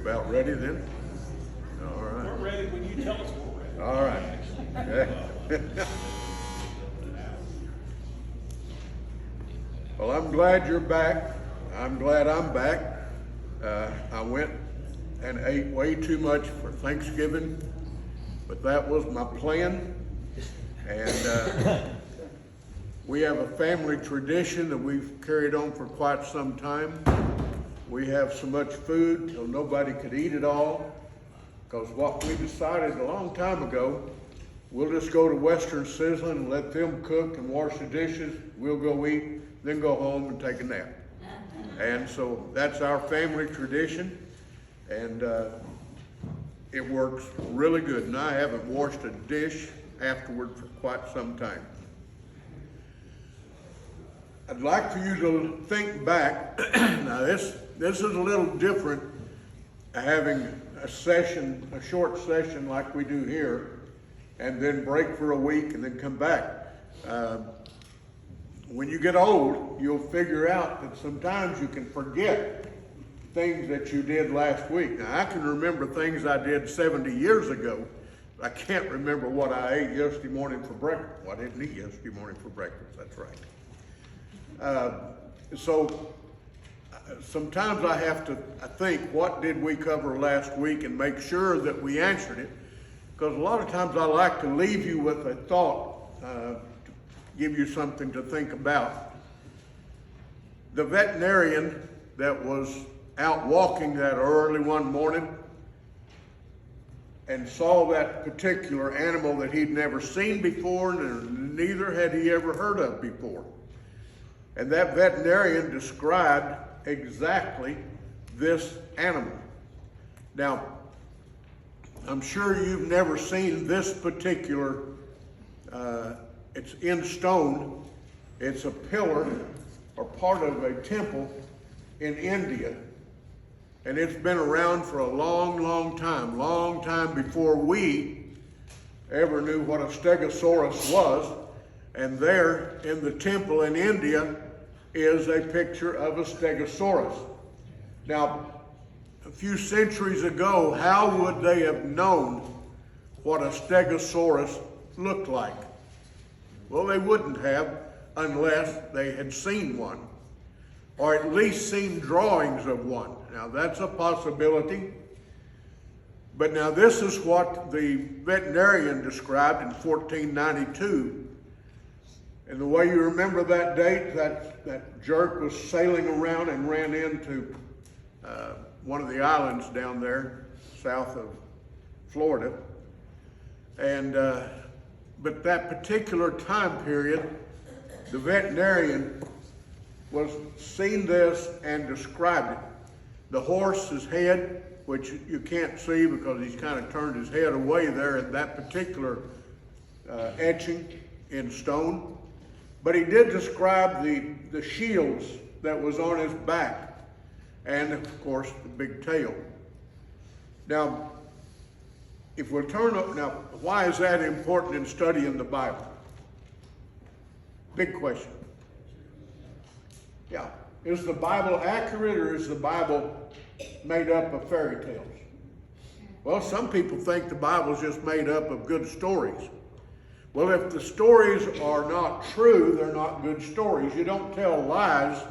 about ready then? All right. We're ready when you tell us we're ready. All right. Okay. Well, I'm glad you're back. I'm glad I'm back. I went and ate way too much for Thanksgiving, but that was my plan. And we have a family tradition that we've carried on for quite some time. We have so much food till nobody could eat it all, because what we decided a long time ago, we'll just go to Western Sizzling and let them cook and wash the dishes. We'll go eat, then go home and take a nap. And so that's our family tradition, and it works really good. And I haven't washed a dish afterward for quite some time. I'd like for you to think back. Now this is a little different, having a short session like we do here, and then break for a week and then come back. When you get old, you'll figure out that sometimes you can forget things that you did last week. Now, I can remember things I did 70 years ago, but I can't remember what I ate yesterday morning for breakfast. Well, I didn't eat yesterday morning for breakfast, that's right. So sometimes I have to think, what did we cover last week, and make sure that we answered it, because a lot of times I like to leave you with a thought, to give you something to think about. The veterinarian that was out walking that early one morning and saw that particular animal that he'd never seen before, and neither had he ever heard of before. And that veterinarian described exactly this animal. Now, I'm sure you've never seen this particular, it's in stone. It's a pillar or part of a temple in India. And it's been around for a long time before we ever knew what a stegosaurus was. And there in the temple in India is a picture of a stegosaurus. Now, a few centuries ago, how would they have known what a stegosaurus looked like? Well, they wouldn't have unless they had seen one, or at least seen drawings of one. Now, that's a possibility. But now this is what the veterinarian described in 1492. And the way you remember that date, that jerk was sailing around and ran into one of the islands down there south of Florida. And but that particular time period, the veterinarian was seen this and described it. The horse's head, which you can't see because he's kind of turned his head away there in that particular etching in stone. But he did describe the shields that was on his back, and of course the big tail. Now, if we'll turn up, now why is that important in studying the Bible? Big question. Yeah, is the Bible accurate, or is the Bible made up of fairy tales? Well, some people think the Bible's just made up of good stories. Well, if the stories are not true, they're not good stories. You don't tell lies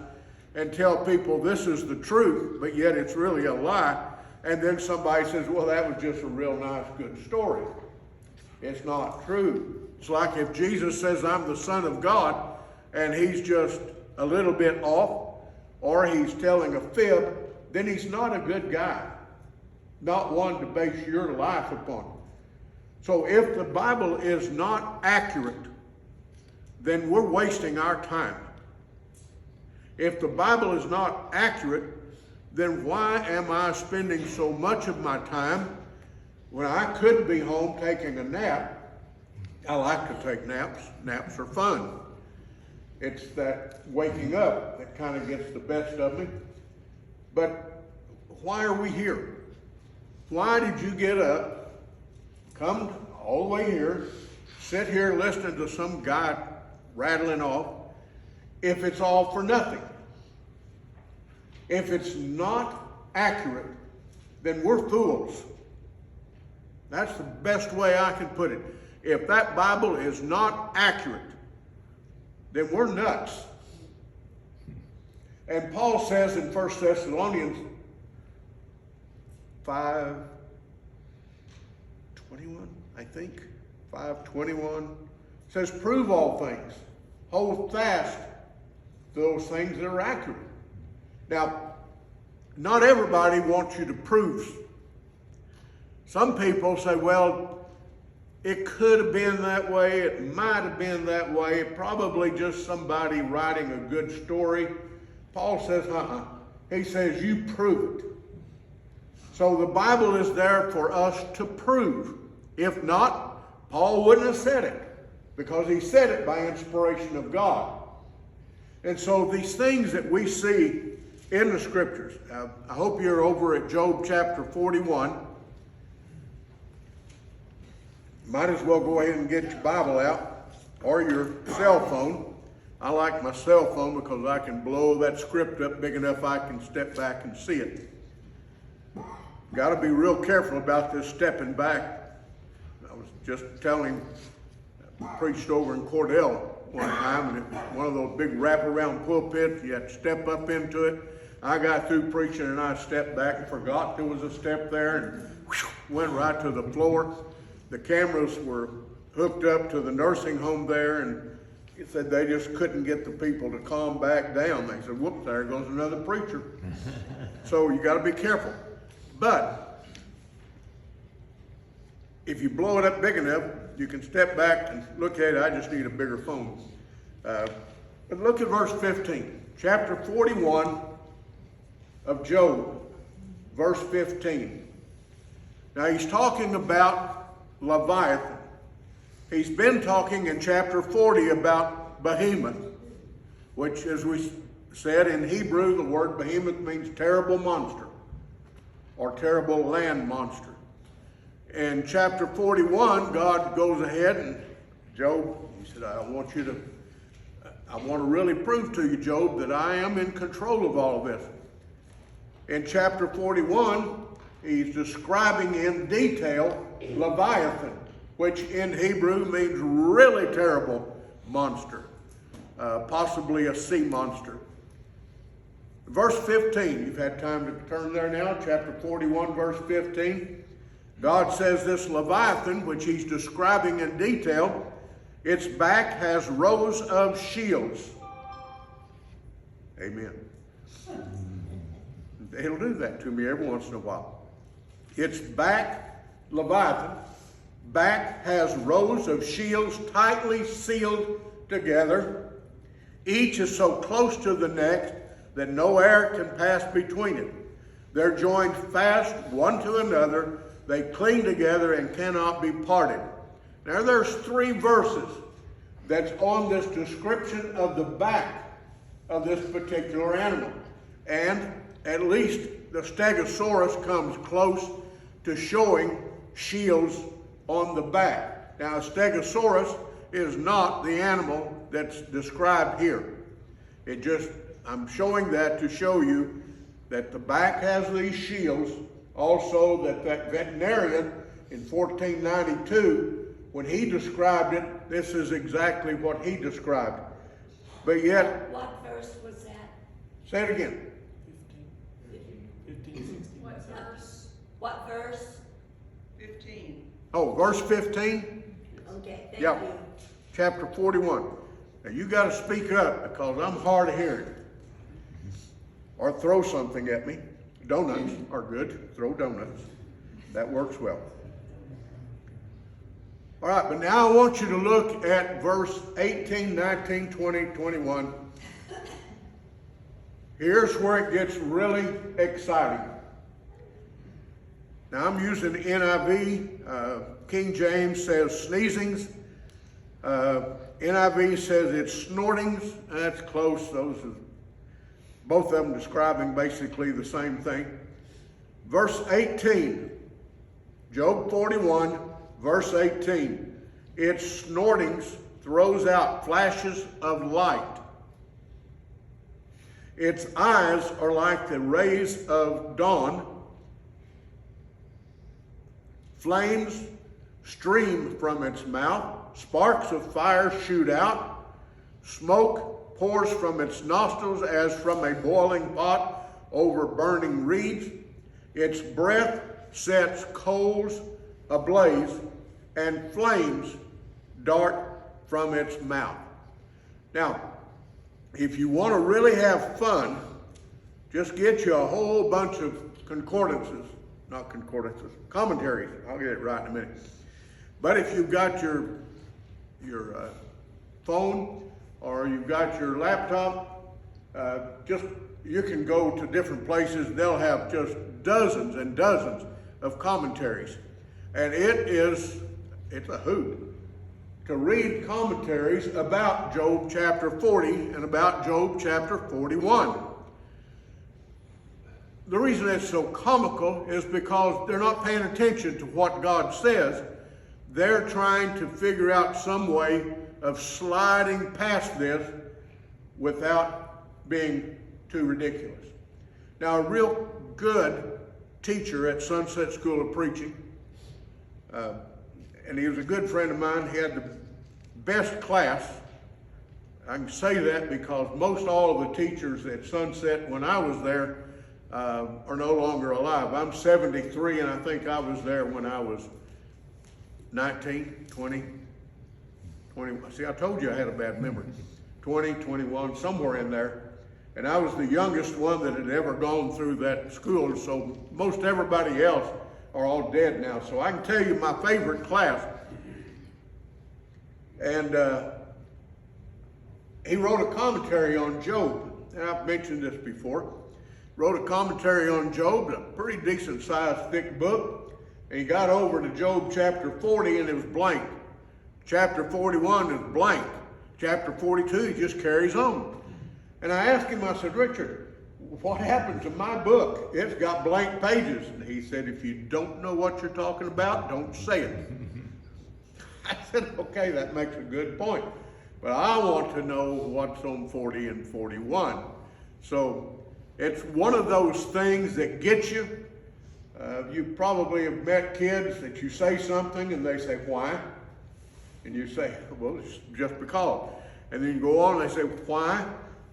and tell people this is the truth, but yet it's really a lie. And then somebody says, well, that was just a real nice, good story. It's not true. It's like if Jesus says, I'm the Son of God, and he's just a little bit off, or he's telling a fib, then he's not a good guy. Not one to base your life upon. So if the Bible is not accurate, then we're wasting our time. If the Bible is not accurate, then why am I spending so much of my time when I could be home taking a nap? I like to take naps. Naps are fun. It's that waking up that kind of gets the best of me. But why are we here? Why did you get up, come all the way here, sit here listening to some guy rattling off, if it's all for nothing? If it's not accurate, then we're fools. That's the best way I can put it. If that Bible is not accurate, then we're nuts. And Paul says in 1 Thessalonians 5:21, I think, 5:21, says, prove all things. Hold fast to those things that are accurate. Now, not everybody wants you to prove. Some people say, well, it could have been that way, it might have been that way, probably just somebody writing a good story. Paul says, He says, you prove it. So the Bible is there for us to prove. If not, Paul wouldn't have said it, because he said it by inspiration of God. And so these things that we see in the scriptures, I hope you're over at Job chapter 41. Might as well go ahead and get your Bible out or your cell phone. I like my cell phone because I can blow that script up big enough I can step back and see it. Got to be real careful about this stepping back. I was just telling him, I preached over in Cordell one time, and it was one of those big wraparound pulpits. You had to step up into it. I got through preaching and I stepped back and forgot there was a step there and went right to the floor. The cameras were hooked up to the nursing home there, and he said they just couldn't get the people to calm back down. They said, whoops, there goes another preacher. So you got to be careful. But if you blow it up big enough, you can step back and look at it. I just need a bigger phone. But look at verse 15, chapter 41 of Job, verse 15. Now he's talking about Leviathan. He's been talking in chapter 40 about Behemoth, which, as we said in Hebrew, the word behemoth means terrible monster or terrible land monster. In chapter 41, God goes ahead and Job, he said, I want to really prove to you, Job, that I am in control of all of this. In chapter 41, he's describing in detail Leviathan, which in Hebrew means really terrible monster, possibly a sea monster. Verse 15, you've had time to turn there now, chapter 41, verse 15. God says this Leviathan, which he's describing in detail, its back has rows of shields. Amen. It'll do that to me every once in a while. Its back, Leviathan, back has rows of shields tightly sealed together. Each is so close to the next that no air can pass between it. They're joined fast one to another. They cling together and cannot be parted. Now there's 3 verses that's on this description of the back of this particular animal. And at least the Stegosaurus comes close to showing shields on the back. Now, a Stegosaurus is not the animal that's described here. I'm showing that to show you that the back has these shields. Also, that veterinarian in 1492, when he described it, this is exactly what he described. But yet, what verse was that? Say it again. 15, 16. What verse? What verse? 15. Oh, verse 15? Okay, thank Yep. you. Chapter 41. Now you got to speak up because I'm hard of hearing. Or throw something at me. Donuts are good. Throw donuts. That works well. All right, but now I want you to look at verse 18, 19, 20, 21. Here's where it gets really exciting. Now I'm using NIV. King James says sneezings. NIV says it's snortings. That's close. Both of them describing basically the same thing. Verse 18, Job 41, verse 18. Its snortings throws out flashes of light. Its eyes are like the rays of dawn. Flames stream from its mouth, sparks of fire shoot out, smoke pours from its nostrils as from a boiling pot over burning reeds. Its breath sets coals ablaze, and flames dart from its mouth. Now, if you want to really have fun, just get you a whole bunch of commentaries. I'll get it right in a minute. But if you've got your phone or you've got your laptop, you can go to different places. They'll have just dozens and dozens of commentaries. And it's a hoot to read commentaries about Job chapter 40 and about Job chapter 41. The reason it's so comical is because they're not paying attention to what God says. They're trying to figure out some way of sliding past this without being too ridiculous. Now, a real good teacher at Sunset School of Preaching, and he was a good friend of mine. He had the best class. I can say that because most all of the teachers at Sunset when I was there are no longer alive. I'm 73, and I think I was there when I was 19, 20. See, I told you I had a bad memory. 20, 21, somewhere in there. And I was the youngest one that had ever gone through that school, so most everybody else are all dead now. So I can tell you my favorite class. And he wrote a commentary on Job. And I've mentioned this before. Wrote a commentary on Job, a pretty decent sized thick book. And he got over to Job chapter 40 and it was blank. Chapter 41 is blank. Chapter 42, he just carries on. And I asked him, I said, Richard, what happened to my book? It's got blank pages. And he said, if you don't know what you're talking about, don't say it. I said, okay, that makes a good point. But I want to know what's on 40 and 41. So it's one of those things that gets you. You probably have met kids that you say something and they say, why? And you say, well, it's just because. And then you go on and they say, why?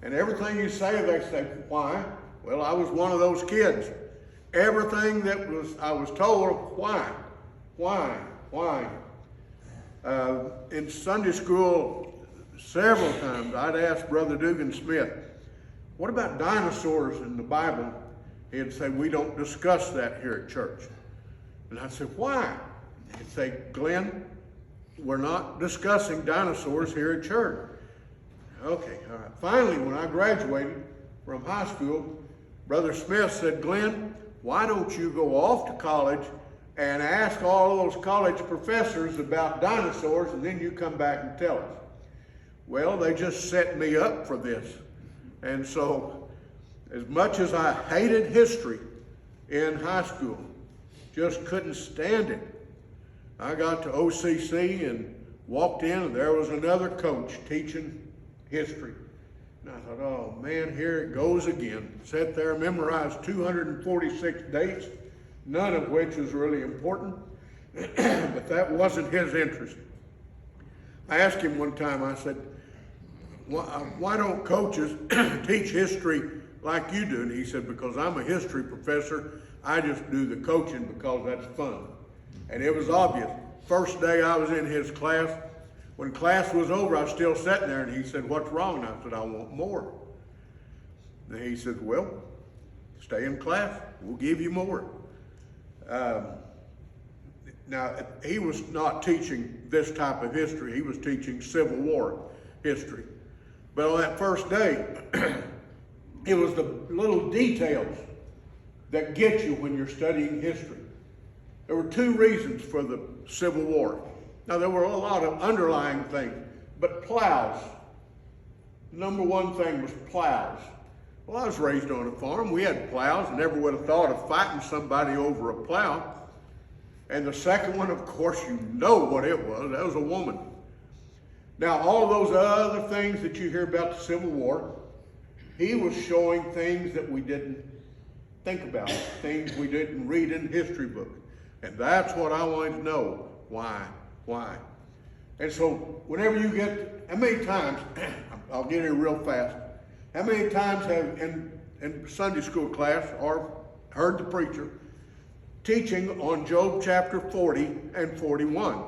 And everything you say, they say, why? Well, I was one of those kids. Everything that I was told, why? In Sunday school, several times, I'd ask Brother Dugan Smith, what about dinosaurs in the Bible? He'd say, we don't discuss that here at church. And I'd say, why? He'd say, Glenn, we're not discussing dinosaurs here at church. Okay, all right. Finally, when I graduated from high school, Brother Smith said, Glenn, why don't you go off to college and ask all those college professors about dinosaurs and then you come back and tell us? Well, they just set me up for this. And so, as much as I hated history in high school, just couldn't stand it, I got to OCC and walked in and there was another coach teaching history. And I thought, oh man, here it goes again. Sat there, memorized 246 dates, none of which was really important, but that wasn't his interest. I asked him one time, I said, why don't coaches teach history like you do? And he said, because I'm a history professor, I just do the coaching because that's fun. And it was obvious. First day I was in his class, when class was over, I was still sitting there, and he said, what's wrong? And I said, I want more. And he said, well, stay in class. We'll give you more. Now, he was not teaching this type of history. He was teaching Civil War history. But on that first day, it was the little details that get you when you're studying history. There were two reasons for the Civil War. Now, there were a lot of underlying things, but plows. Number one thing was plows. Well, I was raised on a farm. We had plows. Never would have thought of fighting somebody over a plow. And the second one, of course, you know what it was. That was a woman. Now, all those other things that you hear about the Civil War, he was showing things that we didn't think about, things we didn't read in history books. And that's what I wanted to know. Why? And so whenever you get, how many times, I'll get here real fast, how many times have in Sunday school class or heard the preacher teaching on Job chapter 40 and 41?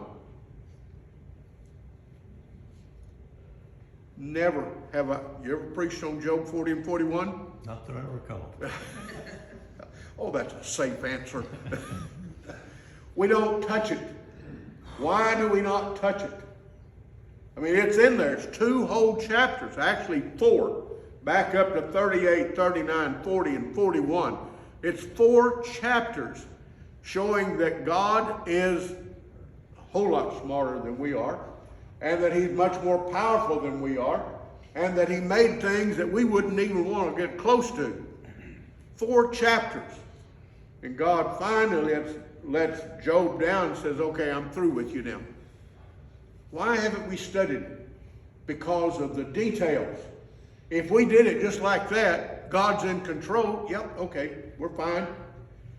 Never have you ever preached on Job 40 and 41? Not that I recall. Oh, that's a safe answer. We don't touch it. Why do we not touch it? I mean, it's in there. It's 2 whole chapters, actually 4. Back up to 38, 39, 40, and 41. It's 4 chapters showing that God is a whole lot smarter than we are, and that he's much more powerful than we are, and that he made things that we wouldn't even want to get close to. 4 chapters. And God finally lets Job down and says, okay, I'm through with you now. Why haven't we studied? Because of the details. If we did it just like that, God's in control, yep, okay, we're fine.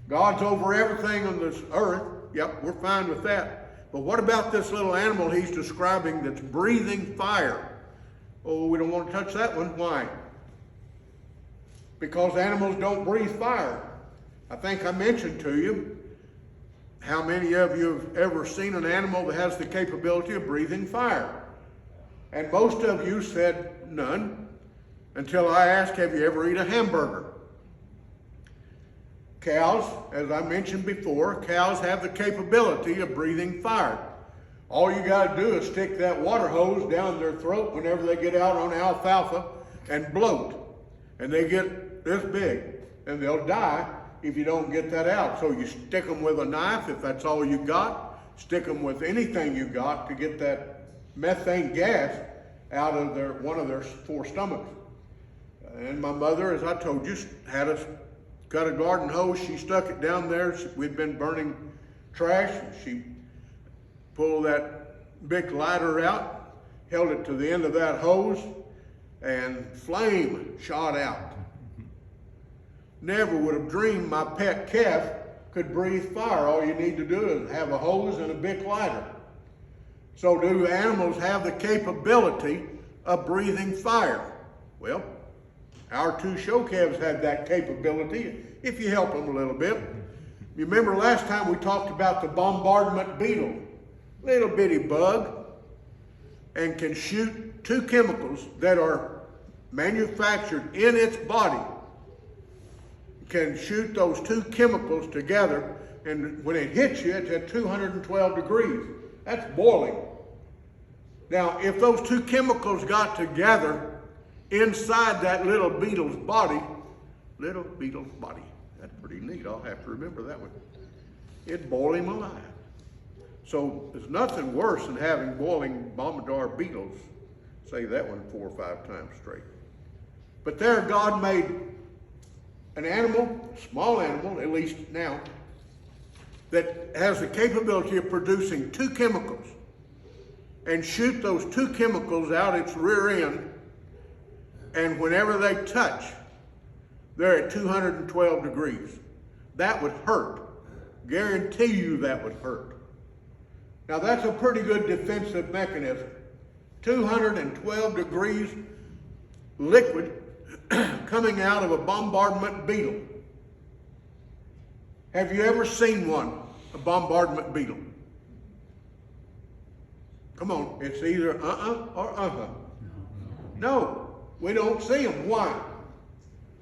God's over everything on this earth, yep, we're fine with that. But what about this little animal he's describing that's breathing fire? Oh, we don't want to touch that one. Why? Because animals don't breathe fire. I think I mentioned to you, how many of you have ever seen an animal that has the capability of breathing fire? And most of you said none, until I asked, have you ever eaten a hamburger? Cows, as I mentioned before, cows have the capability of breathing fire. All you got to do is stick that water hose down their throat whenever they get out on alfalfa and bloat. And they get this big, and they'll die if you don't get that out. So you stick them with a knife if that's all you got. Stick them with anything you got to get that methane gas out of one of their 4 stomachs. And my mother, as I told you, got a garden hose. She stuck it down there. We'd been burning trash. She pulled that big lighter out, held it to the end of that hose, and flame shot out. Never would have dreamed my pet calf could breathe fire. All you need to do is have a hose and a big lighter. So do animals have the capability of breathing fire? Well, our 2 show calves had that capability, if you help them a little bit. You remember last time we talked about the bombardment beetle, little bitty bug, and can shoot 2 chemicals that are manufactured in its body. Can shoot those 2 chemicals together, and when it hits you, it's at 212 degrees. That's boiling. Now, if those 2 chemicals got together inside that little beetle's body, that's pretty neat. I'll have to remember that one. It'd boil him alive. So there's nothing worse than having boiling bombardier beetles. Say that one 4 or 5 times straight. But there God made an animal, small animal, at least now, that has the capability of producing 2 chemicals and shoot those 2 chemicals out its rear end, and whenever they touch, they're at 212 degrees. That would hurt. Guarantee you that would hurt. Now that's a pretty good defensive mechanism. 212 degrees liquid coming out of a bombardment beetle. Have you ever seen one, a bombardment beetle? Come on, it's either or No, we don't see them. Why?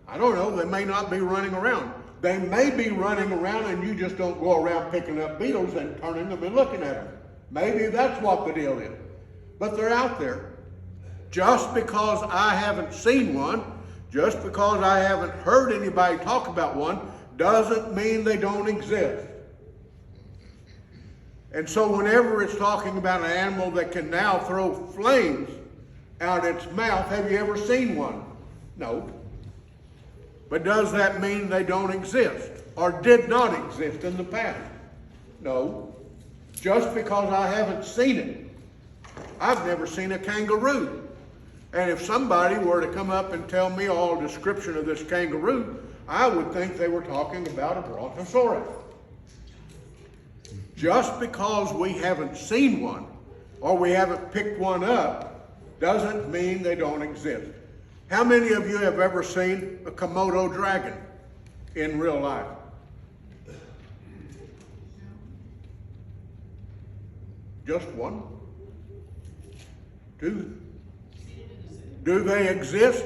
I don't know, they may not be running around. They may be running around and you just don't go around picking up beetles and turning them and looking at them. Maybe that's what the deal is. But they're out there. Just because I haven't seen one, just because I haven't heard anybody talk about one, doesn't mean they don't exist. And so whenever it's talking about an animal that can now throw flames out its mouth, have you ever seen one? No. But does that mean they don't exist or did not exist in the past? No. Just because I haven't seen it. I've never seen a kangaroo. And if somebody were to come up and tell me all a description of this kangaroo, I would think they were talking about a brontosaurus. Just because we haven't seen one or we haven't picked one up doesn't mean they don't exist. How many of you have ever seen a Komodo dragon in real life? Just one? Do they exist?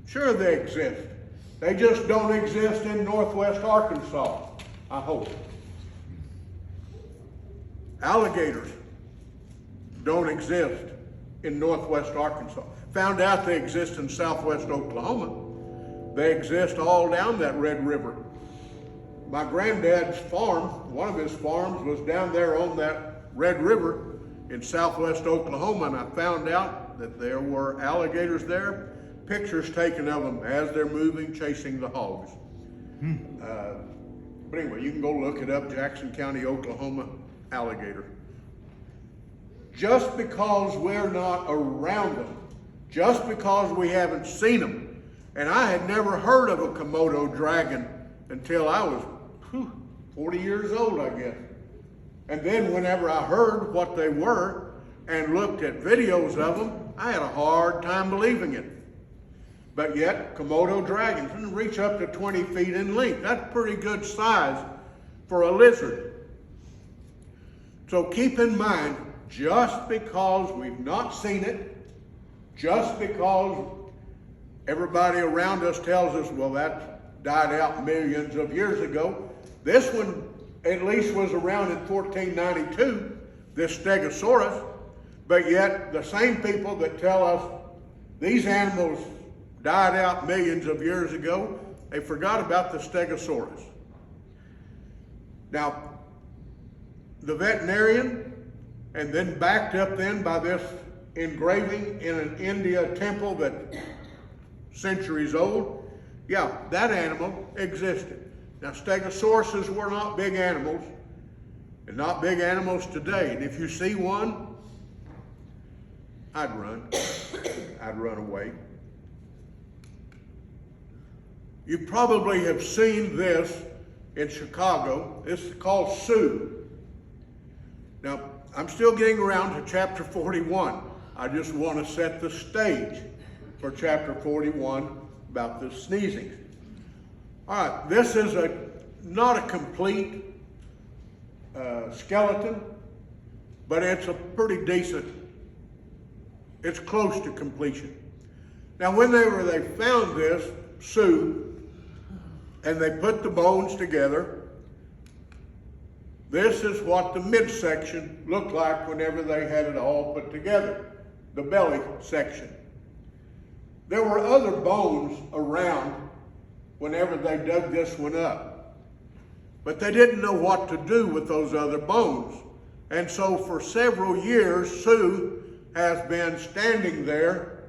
Sure they exist. They just don't exist in northwest Arkansas, I hope. Alligators don't exist in northwest Arkansas. Found out they exist in southwest Oklahoma. They exist all down that Red River. My granddad's farm, one of his farms, was down there on that Red River in southwest Oklahoma, and I found out that there were alligators there, pictures taken of them as they're moving, chasing the hogs. But anyway, you can go look it up, Jackson County, Oklahoma, alligator. Just because we're not around them, just because we haven't seen them, and I had never heard of a Komodo dragon until I was 40 years old, I guess. And then whenever I heard what they were and looked at videos of them, I had a hard time believing it. But yet, Komodo dragons can reach up to 20 feet in length. That's pretty good size for a lizard. So keep in mind, just because we've not seen it, just because everybody around us tells us, well, that died out millions of years ago, this one at least was around in 1492, this Stegosaurus, but yet the same people that tell us these animals died out millions of years ago, they forgot about the Stegosaurus. Now, the veterinarian, and then backed up then by this engraving in an India temple that centuries old, yeah, that animal existed. Now, Stegosauruses were not big animals, and not big animals today. And if you see one, I'd run. I'd run away. You probably have seen this in Chicago. This is called Sue. Now, I'm still getting around to chapter 41. I just want to set the stage for chapter 41 about the sneezing. All right, this is not a complete skeleton, but it's a pretty decent, it's close to completion. Now, whenever they found this Sue, and they put the bones together, this is what the midsection looked like whenever they had it all put together, the belly section. There were other bones around whenever they dug this one up, but they didn't know what to do with those other bones. And so for several years, Sue has been standing there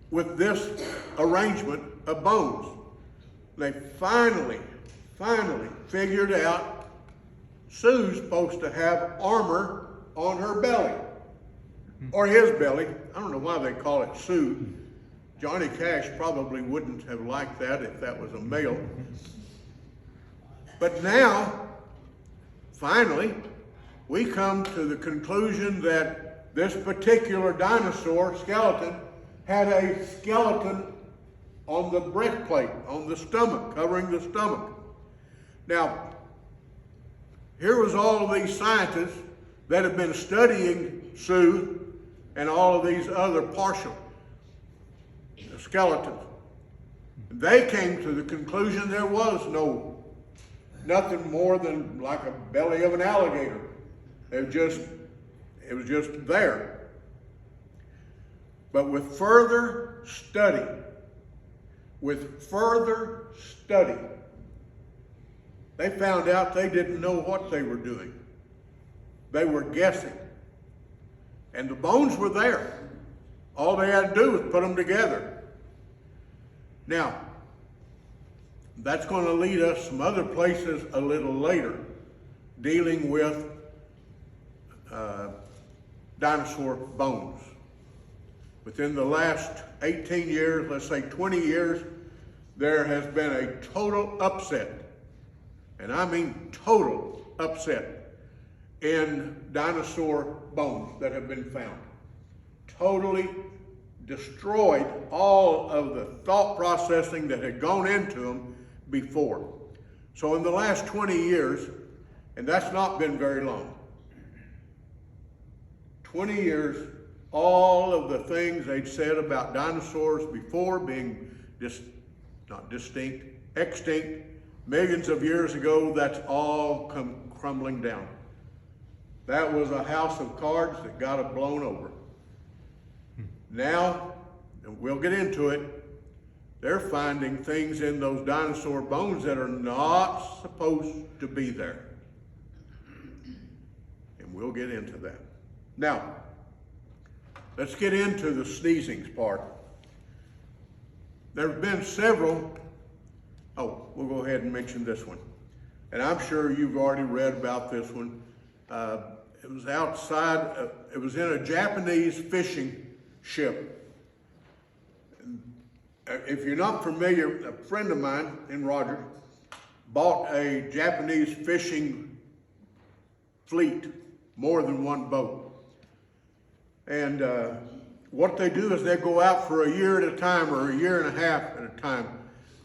with this arrangement of bones. They finally figured out Sue's supposed to have armor on her belly, or his belly. I don't know why they call it Sue. Johnny Cash probably wouldn't have liked that if that was a male. But now, finally, we come to the conclusion that this particular dinosaur skeleton had a skeleton on the breastplate, on the stomach, covering the stomach. Now, here was all of these scientists that have been studying Sue and all of these other partial skeletons. They came to the conclusion there was nothing more than like a belly of an alligator. It was just there. But with further study, they found out they didn't know what they were doing. They were guessing. And the bones were there. All they had to do was put them together. Now, that's going to lead us some other places a little later, dealing with dinosaur bones. Within the last 18 years, let's say 20 years, there has been a total upset and I mean total upset in dinosaur bones that have been found. Totally destroyed all of the thought processing that had gone into them before. So in the last 20 years, and that's not been very long, 20 years, all of the things they'd said about dinosaurs before being extinct, millions of years ago, that's all come crumbling down. That was a house of cards that got blown over. Now, and we'll get into it, they're finding things in those dinosaur bones that are not supposed to be there. And we'll get into that. Now, let's get into the sneezing part. There have been several, we'll go ahead and mention this one. And I'm sure you've already read about this one. It was outside, it was in a Japanese fishing ship. If you're not familiar, a friend of mine in Roger bought a Japanese fishing fleet, more than one boat. And what they do is they go out for a year at a time or a year and a half at a time,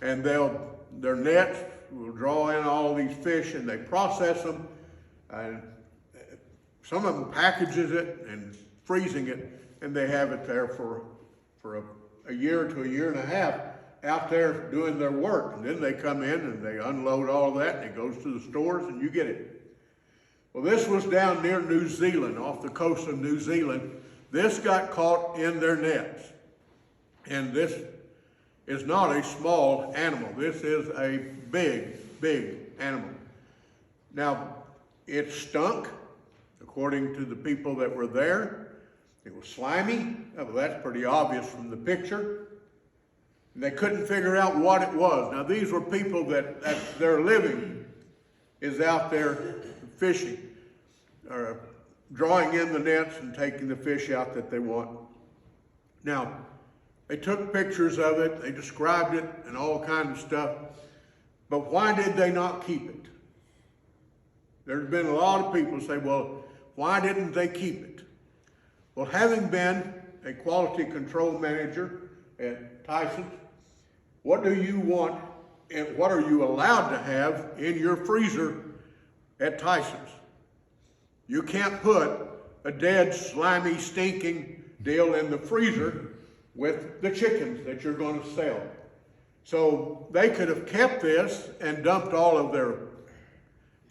and their nets will draw in all these fish and they process them, and some of them packages it and freezing it, and they have it there for a year to a year and a half out there doing their work. And then they come in and they unload all that, and it goes to the stores and you get it. Well, this was down near New Zealand, off the coast of New Zealand. This got caught in their nets. And this is not a small animal. This is a big, big animal. Now, it stunk, according to the people that were there. It was slimy. Well, that's pretty obvious from the picture. And they couldn't figure out what it was. Now, these were people that their living is out there fishing, or drawing in the nets and taking the fish out that they want. Now, they took pictures of it, they described it and all kinds of stuff, but why did they not keep it? There's been a lot of people say, well, why didn't they keep it? Well, having been a quality control manager at Tyson's, what do you want and what are you allowed to have in your freezer at Tyson's? You can't put a dead, slimy, stinking deal in the freezer with the chickens that you're going to sell. So they could have kept this and dumped all of their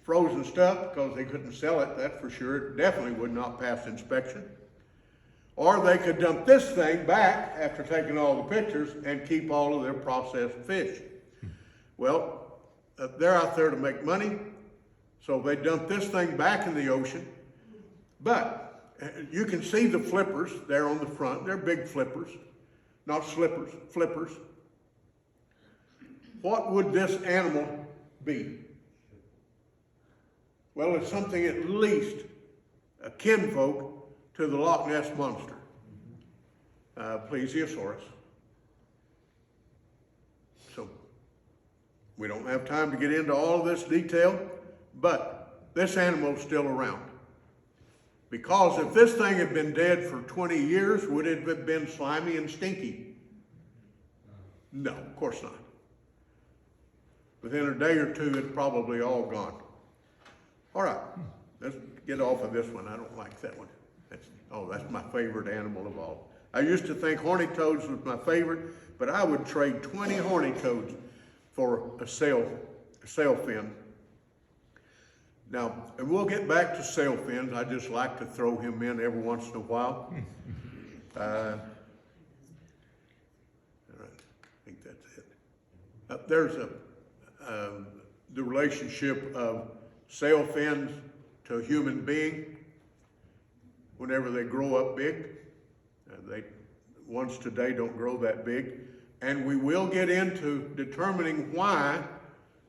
frozen stuff because they couldn't sell it, that's for sure. It definitely would not pass inspection. Or they could dump this thing back after taking all the pictures and keep all of their processed fish. Well, they're out there to make money, so they dump this thing back in the ocean. But you can see the flippers there on the front. They're big flippers, not slippers, flippers. What would this animal be? Well, it's something at least a kinfolk to the Loch Ness Monster, Plesiosaurus. So, we don't have time to get into all of this detail, but this animal's still around. Because if this thing had been dead for 20 years, would it have been slimy and stinky? No, of course not. Within a day or two, it's probably all gone. All right, let's get off of this one. I don't like that one. That's my favorite animal of all. I used to think horny toads was my favorite, but I would trade 20 horny toads for a sail fin. Now, and we'll get back to sail fins. I just like to throw him in every once in a while. All right, I think that's it. There's the relationship of sail fins to a human being. Whenever they grow up big, ones today don't grow that big, and we will get into determining why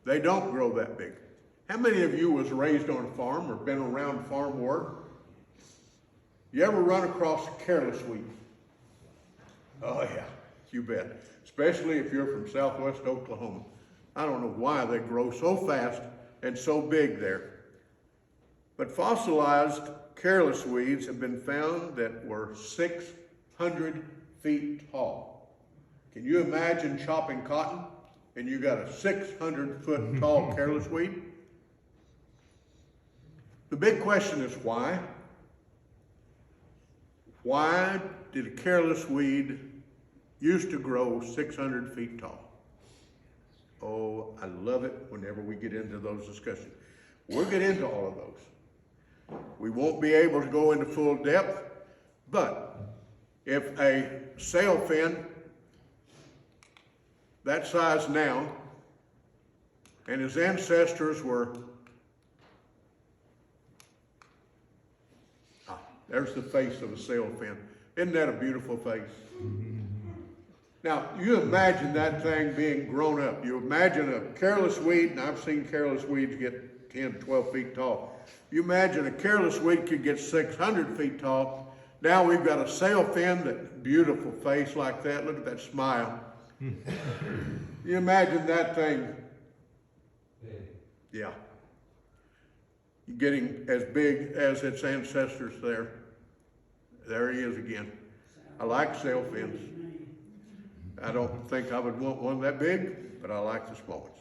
they don't grow that big. How many of you was raised on a farm or been around farm work? You ever run across a careless weed? Oh yeah, you bet. Especially if you're from southwest Oklahoma. I don't know why they grow so fast and so big there. But fossilized careless weeds have been found that were 600 feet tall. Can you imagine chopping cotton and you got a 600-foot tall careless weed? The big question is why? Why did a careless weed used to grow 600 feet tall? Oh, I love it whenever we get into those discussions. We'll get into all of those. We won't be able to go into full depth, but if a sail fin that size now, and his ancestors were, there's the face of a sail fin. Isn't that a beautiful face? Now, you imagine that thing being grown up. You imagine a careless weed, and I've seen careless weeds get 10 to 12 feet tall. You imagine a careless weed could get 600 feet tall. Now we've got a sail fin, that beautiful face like that. Look at that smile. You imagine that thing. Yeah. Getting as big as its ancestors there. There he is again. I like sail fins. I don't think I would want one that big, but I like the small ones.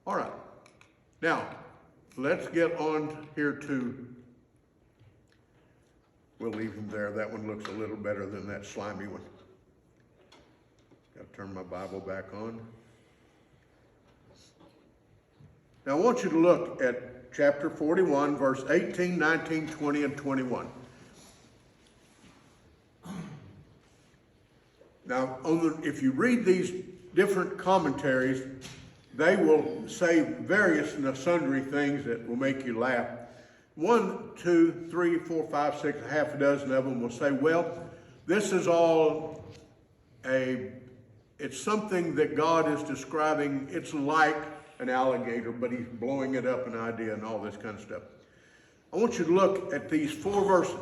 All right. Now, let's get on here to, we'll leave him there. That one looks a little better than that slimy one. Got to turn my Bible back on. Now, I want you to look at chapter 41, verse 18, 19, 20, and 21. Now, if you read these different commentaries, they will say various and sundry things that will make you laugh. 1, 2, 3, 4, 5, 6, a half a dozen of them will say, well, this is all it's something that God is describing. It's like an alligator, but he's blowing it up an idea and all this kind of stuff. I want you to look at these 4 verses.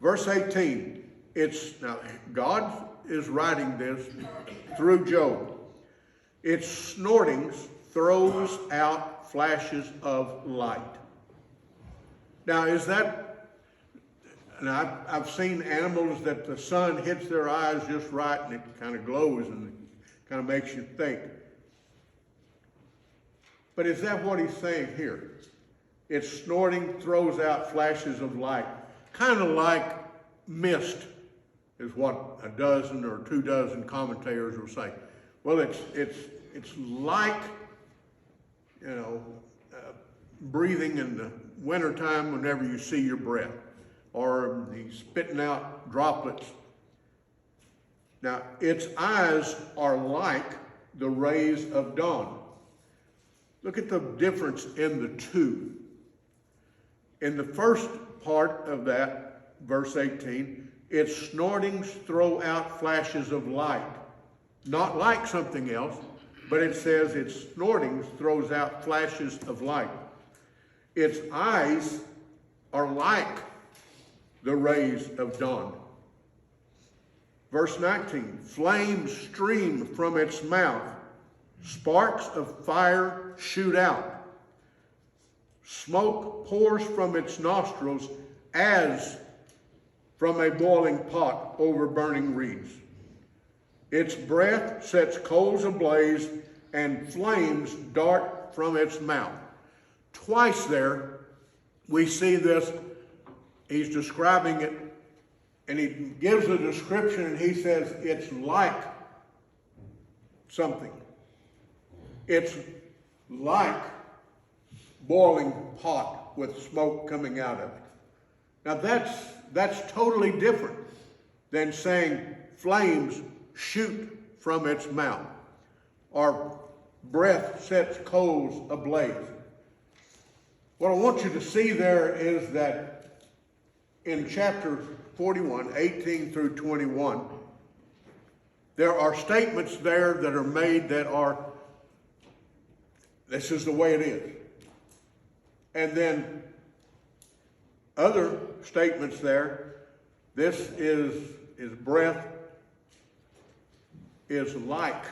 Verse 18, now God is writing this through Job. Its snortings throws out flashes of light. Now, is that, and I've seen animals that the sun hits their eyes just right and it kind of glows and kind of makes you think. But is that what he's saying here? Its snorting throws out flashes of light. Kind of like mist is what a dozen or 2 dozen commentators will say. Well, it's like, breathing in the wintertime whenever you see your breath, or the spitting out droplets. Now, its eyes are like the rays of dawn. Look at the difference in the 2. In the first part of that, verse 18, its snortings throw out flashes of light. Not like something else, but it says its snortings throws out flashes of light. Its eyes are like the rays of dawn. Verse 19, flames stream from its mouth. Sparks of fire shoot out. Smoke pours from its nostrils as from a boiling pot over burning reeds. Its breath sets coals ablaze, and flames dart from its mouth. Twice there, we see this. He's describing it, and he gives a description, and he says it's like something. It's like boiling pot with smoke coming out of it. Now that's totally different than saying flames shoot from its mouth or breath sets coals ablaze. What I want you to see there is that in chapter 41, 18 through 21, there are statements there that are made that are, this is the way it is. And then other statements there, this is his breath is like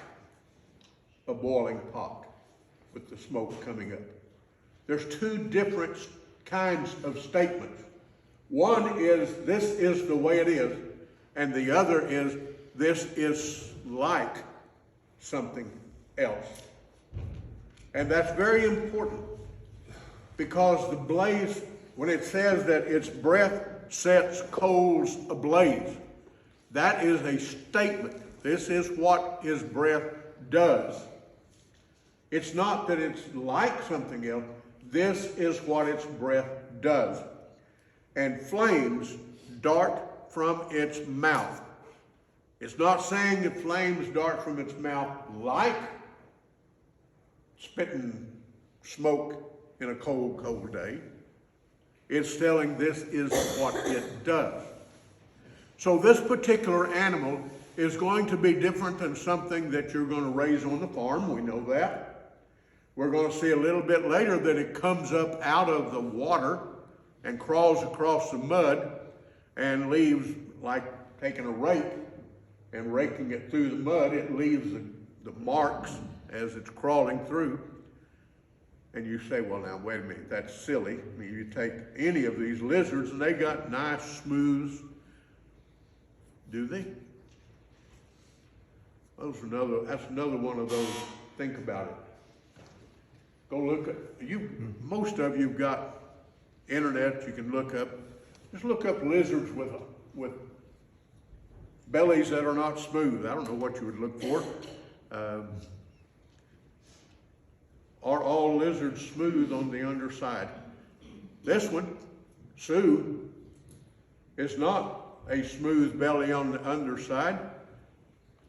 a boiling pot. with the smoke coming up. There's two different kinds of statements. One is, this is the way it is, and the other is, this is like something else. And that's very important, because the blaze, when it says that its breath sets coals ablaze, that is a statement. This is what his breath does. It's not that it's like something else. This is what its breath does. And flames dart from its mouth. It's not saying that flames dart from its mouth like spitting smoke in a cold, cold day. It's telling this is what it does. So this particular animal is going to be different than something that you're going to raise on the farm. We know that. We're going to see a little bit later that it comes up out of the water and crawls across the mud and leaves, like taking a rake and raking it through the mud, it leaves the marks as it's crawling through. And you say, well, now, wait a minute, that's silly. I mean, you take any of these lizards and they got nice, smooth, do they? That's another one of those, think about it. Go look at, most of you've got internet, you can look up, just look up lizards with bellies that are not smooth. I don't know what you would look for. Are all lizards smooth on the underside? This one, Sue, is not a smooth belly on the underside.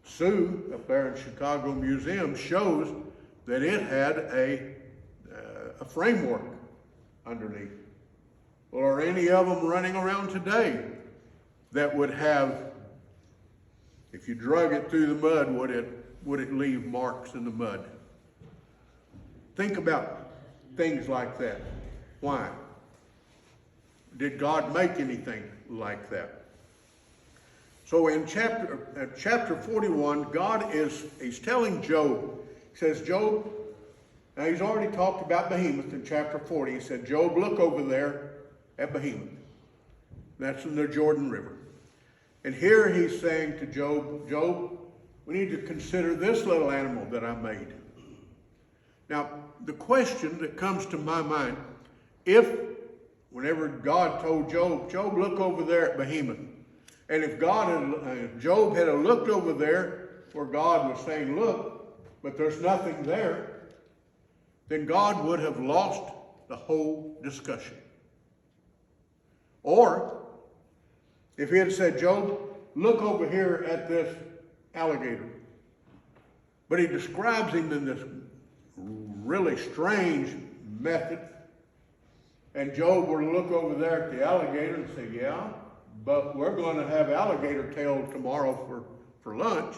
Sue, up there in Chicago Museum, shows that it had a framework underneath. Well, are any of them running around today that would have, if you drug it through the mud, would it leave marks in the mud? Think about things like that. Why? Did God make anything like that? So in chapter 41, God he's telling Job, he says, Job, now he's already talked about Behemoth in chapter 40. He said, Job, look over there at Behemoth. That's in the Jordan River. And here he's saying to Job, Job, we need to consider this little animal that I made. Now, the question that comes to my mind, whenever God told Job, Job, look over there at Behemoth, and if Job had looked over there where God was saying, look, but there's nothing there, then God would have lost the whole discussion. Or, if he had said, Job, look over here at this alligator, but he describes him in this really strange method, and Job were to look over there at the alligator and say, yeah, but we're going to have alligator tail tomorrow for lunch,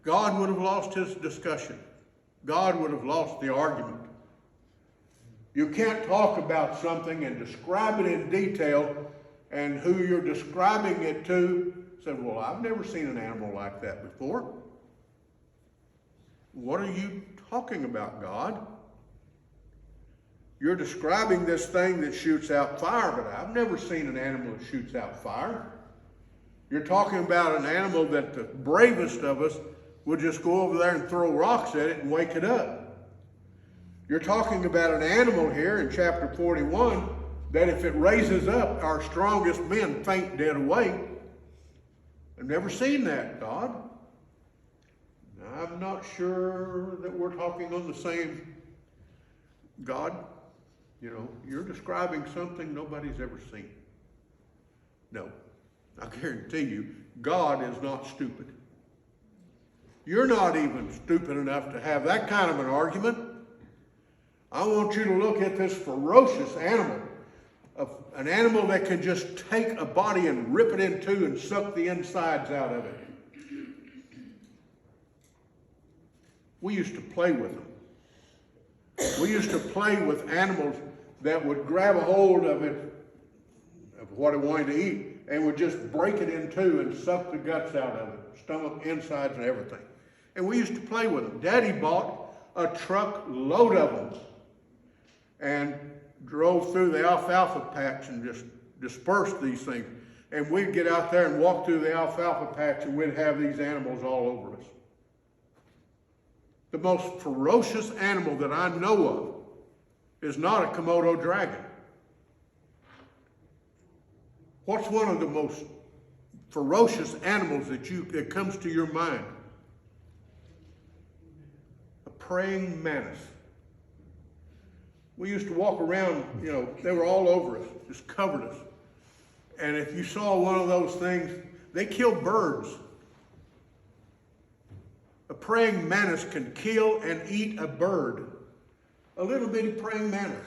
God would have lost his discussion. God would have lost the argument. You can't talk about something and describe it in detail, and who you're describing it to said, well, I've never seen an animal like that before. What are you talking about, God? You're describing this thing that shoots out fire, but I've never seen an animal that shoots out fire. You're talking about an animal that the bravest of us would just go over there and throw rocks at it and wake it up. You're talking about an animal here in chapter 41 that if it raises up, our strongest men faint dead away. I've never seen that, God. I'm not sure that we're talking on the same God. You know, you're describing something nobody's ever seen. No, I guarantee you, God is not stupid. You're not even stupid enough to have that kind of an argument. I want you to look at this ferocious animal, an animal that can just take a body and rip it in two and suck the insides out of it. We used to play with them. We used to play with animals that would grab a hold of it, of what it wanted to eat, and would just break it in two and suck the guts out of it, stomach, insides, and everything. And we used to play with them. Daddy bought a truckload of them, and drove through the alfalfa patch and just dispersed these things. And we'd get out there and walk through the alfalfa patch, and we'd have these animals all over us. The most ferocious animal that I know of is not a Komodo dragon. What's one of the most ferocious animals that comes to your mind? A praying mantis. We used to walk around, you know, they were all over us, just covered us. And if you saw one of those things, they kill birds. A praying mantis can kill and eat a bird. A little bitty praying mantis.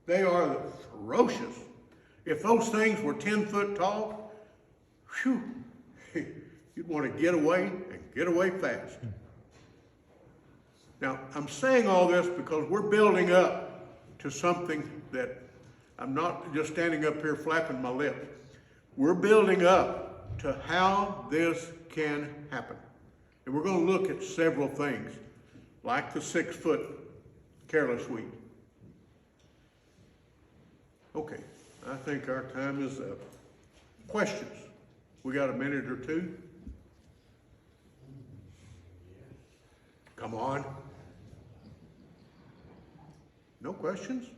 They are ferocious. If those things were 10 foot tall, whew, you'd want to get away and get away fast. Now, I'm saying all this because we're building up to something that I'm not just standing up here flapping my lips. We're building up to how this can happen. And we're going to look at several things, like the 6-foot careless weed. Okay, I think our time is up. Questions? We got a minute or two? Come on. No questions?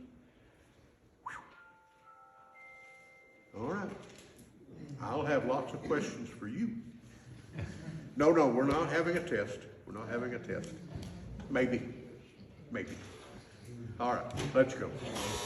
All right. I'll have lots of questions for you. No, we're not having a test. We're not having a test. Maybe. All right, let's go.